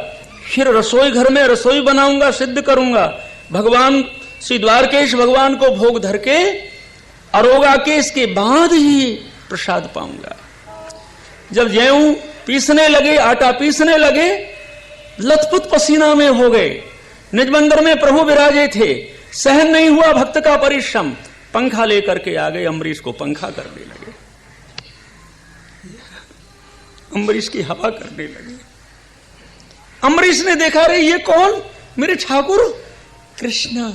फिर रसोई घर में रसोई बनाऊंगा, सिद्ध करूंगा, भगवान श्री द्वारकेश भगवान को भोग धर के अरोगा के इसके बाद ही प्रसाद पाऊंगा। जब गेहूं पीसने लगे, आटा पीसने लगे, लथपथ पसीना में हो गए। निज मंदिर में प्रभु विराजे थे, सहन नहीं हुआ भक्त का परिश्रम, पंखा लेकर के आ गए, अम्बरीश को पंखा करने लगे, अम्बरीश की हवा करने लगे। अम्बरीश ने देखा, रे ये कौन, मेरे ठाकुर कृष्ण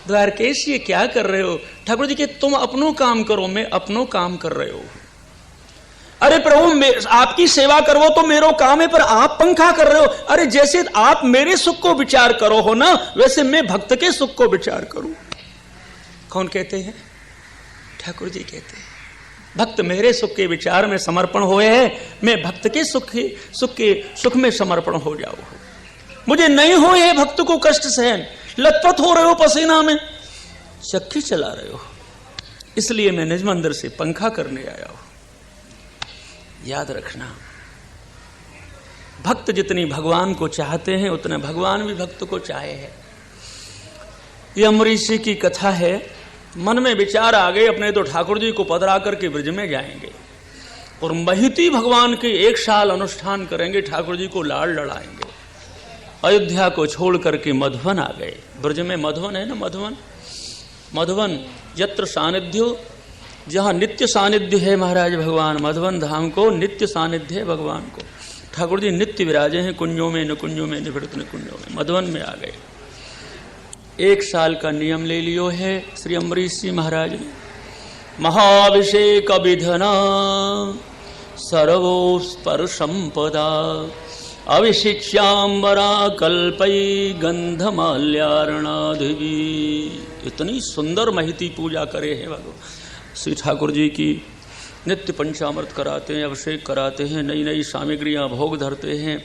द्वारकेश, ये क्या कर रहे हो? ठाकुर जी के तुम अपनो काम करो, मैं अपनो काम कर रहे हो। अरे प्रभु आपकी सेवा करो तो मेरो काम है, पर आप पंखा कर रहे हो। अरे जैसे आप मेरे सुख को विचार करो हो ना, वैसे मैं भक्त के सुख को विचार करूं। कौन कहते हैं? ठाकुर जी कहते हैं, भक्त मेरे सुख के विचार में समर्पण हुए हैं, मैं भक्त के सुख में समर्पण हो जाओ। मुझे नहीं हो ये भक्त को कष्ट सहन, लथपथ हो रहे हो, पसीना में चक्की चला रहे हो, इसलिए मैं निज मंदिर से पंखा करने आया हूं। याद रखना, भक्त जितनी भगवान को चाहते हैं उतने भगवान भी भक्त को चाहे है। ये अम्बरीश जी की कथा है। मन में विचार आ गए, अपने तो ठाकुर जी को पधरा करके ब्रज में जाएंगे और महिती भगवान के 1 साल अनुष्ठान करेंगे, ठाकुर जी को लाड़ लड़ाएंगे। अयोध्या को छोड़ करके मधुवन आ गए। ब्रज में मधुवन है ना, मधुवन यत्र सानिध्यो, जहां नित्य सानिध्य है महाराज भगवान, मधुवन धाम को नित्य सानिध्य है भगवान को। ठाकुर जी नित्य विराजे हैं, कुंजों में निकुंजों में निभृत निकुंजों में। मधुवन में आ गए। 1 साल का नियम ले लियो है श्री अम्बरीश जी महाराज ने। महाभिषेक विधना सर्वोस्पर संपदा, अभिषिक्ष्याम्बरा कल्पई गंधमाल्यार्णाधिवी। इतनी सुंदर महती पूजा करे हैं भगवान श्री ठाकुर जी की। नित्य पंचामृत कराते हैं, अभिषेक कराते हैं, नई नई सामग्रियां भोग धरते हैं,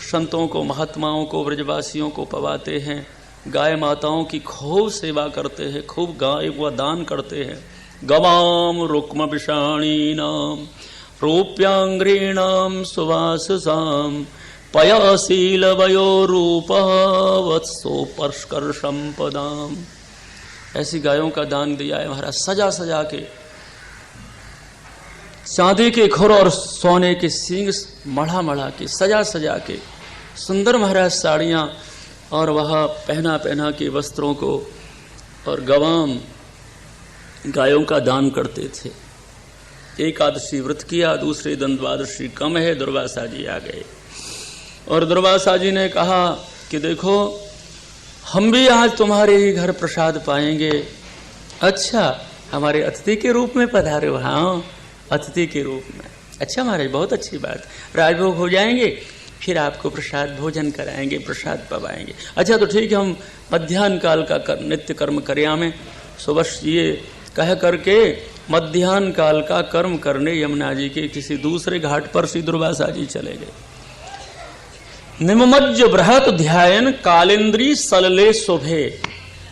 संतों को, महात्माओं को, ब्रजवासियों को पवाते हैं, गाय माताओं की खूब सेवा करते हैं, खूब गाय व दान करते हैं। गवाम रुक्म विषाणीनाम रूप्यांग्रीणाम सुवाससाम पयाशील वयो रूपा वत्सो परस्कर संपदाम। ऐसी गायों का दान दिया है महाराज, सजा सजा के, चांदी के खुर और सोने के सींग मढ़ा मढ़ा के, सजा सजा के, सुंदर महाराज साड़ियां और वह पहना पहना के वस्त्रों को, और गवाम गायों का दान करते थे। एकादशी व्रत किया, दूसरे दिन द्वादशी कम है, दुर्वासा जी आ गए और दुर्वासा जी ने कहा कि देखो हम भी आज तुम्हारे ही घर प्रसाद पाएंगे। अच्छा, हमारे अतिथि के रूप में पधारे हो? हाँ, अतिथि के रूप में। अच्छा महाराज, बहुत अच्छी बात, राजभोग हो जाएंगे, फिर आपको प्रसाद भोजन कराएंगे, प्रसाद पवाएंगे। अच्छा तो ठीक है, हम मध्याह्न काल का नित्य कर्म करें। सुबह ये कह करके मध्याह्न काल का कर्म करने यमुना जी के किसी दूसरे घाट पर श्री दुर्वासा जी चले गए। निमज्ज बृहत ध्यायन कालिंद्री सलले शोभे।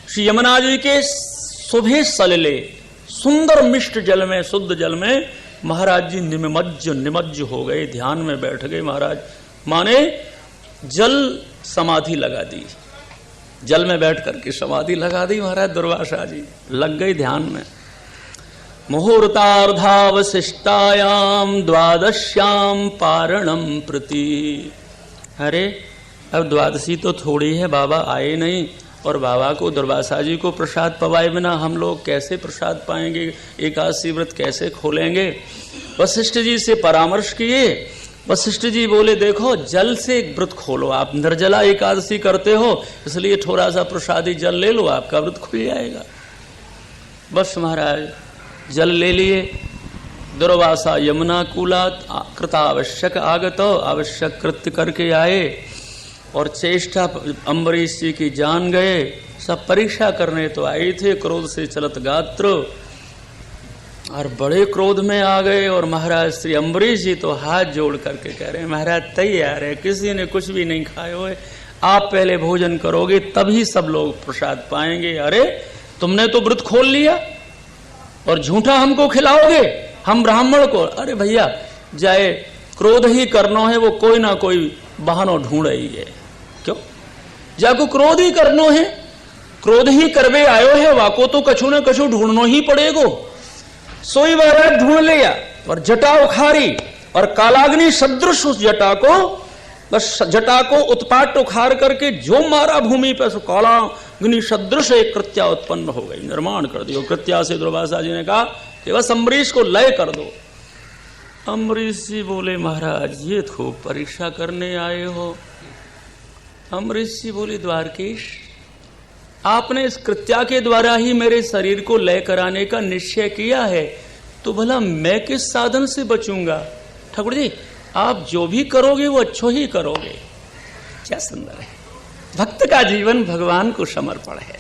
श्री यमुना जी के शोभे सलले, सुंदर मिष्ट जल में, शुद्ध जल में महाराज जी निमज्ज हो गए, ध्यान में बैठ गए महाराज। माने जल समाधि लगा दी, जल में बैठ करके समाधि लगा दी महाराज दुर्वासा जी, लग गए ध्यान में। मुहूर्तार्धावशिष्टायाम द्वादश्याम पारणम प्रति। अरे अब द्वादशी तो थोड़ी है, बाबा आए नहीं, और बाबा को दुर्वासा जी को प्रसाद पवाए बिना हम लोग कैसे प्रसाद पाएंगे, एकादशी व्रत कैसे खोलेंगे। वशिष्ठ जी से परामर्श किए। वशिष्ठ जी बोले देखो जल से एक व्रत खोलो, आप निर्जला एकादशी करते हो इसलिए थोड़ा सा प्रसादी जल ले लो, आपका व्रत खुल जाएगा। बस महाराज जल ले लिए। दुर्वासा यमुना कूलात कृतावश्यक आगत, आवश्यक कृत्य करके आए और चेष्टा अम्बरीश जी की जान गए। सब परीक्षा करने तो आए थे, क्रोध से चलत गात्र, और बड़े क्रोध में आ गए। और महाराज श्री अम्बरीश जी तो हाथ जोड़ करके कह रहे हैं महाराज तैयार है, किसी ने कुछ भी नहीं खाए हुए, आप पहले भोजन करोगे तभी सब लोग प्रसाद पाएंगे। अरे तुमने तो व्रत खोल लिया और झूठा हमको खिलाओगे, हम ब्राह्मण को। अरे भैया जाए क्रोध ही करना है, वो कोई ना कोई बहानो ढूंढ ही है। क्यों जाको क्रोध ही करनो है, क्रोध ही करवे आयो है, वाको तो कछु न कछु ढूंढनो ही पड़ेगो। सोई महाराज ढूंढ लिया और जटा उखारी और कालाग्नि सदृश उस जटा को, बस जटा को उत्पाट उखाड़ करके जो मारा भूमि पर, सो कालाग्नि सदृश एक कृत्या उत्पन्न हो गई, निर्माण कर दिया। कृत्या से दुर्वासा जी ने कहा कि बस अम्बरीश को लय कर दो। अम्बरीश जी बोले महाराज ये खूब परीक्षा करने आए हो। अम्बरीश जी बोले द्वारकेश आपने इस कृत्या के द्वारा ही मेरे शरीर को लय कराने का निश्चय किया है, तो भला मैं किस साधन से बचूंगा। ठाकुर जी आप जो भी करोगे वो अच्छो ही करोगे। क्या सुंदर है, भक्त का जीवन भगवान को समर्पण है।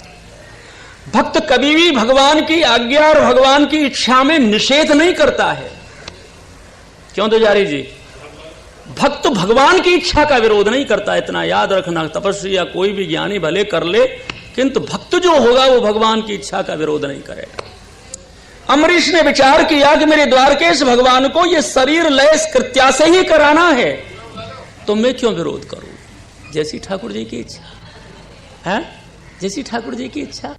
भक्त कभी भी भगवान की आज्ञा और भगवान की इच्छा में निषेध नहीं करता है। क्यों दुजारी जी, भक्त भगवान की इच्छा का विरोध नहीं करता, इतना याद रखना। तपस्वी या कोई भी ज्ञानी भले कर ले, किंतु भक्त जो होगा वो भगवान की इच्छा का विरोध नहीं करेगा। अम्बरीश ने विचार किया कि मेरे द्वारकेश भगवान को ये शरीर लय कृत्या से ही कराना है, तो मैं क्यों विरोध करूं। जैसी ठाकुर जी की इच्छा है, जैसी ठाकुर जी की इच्छा।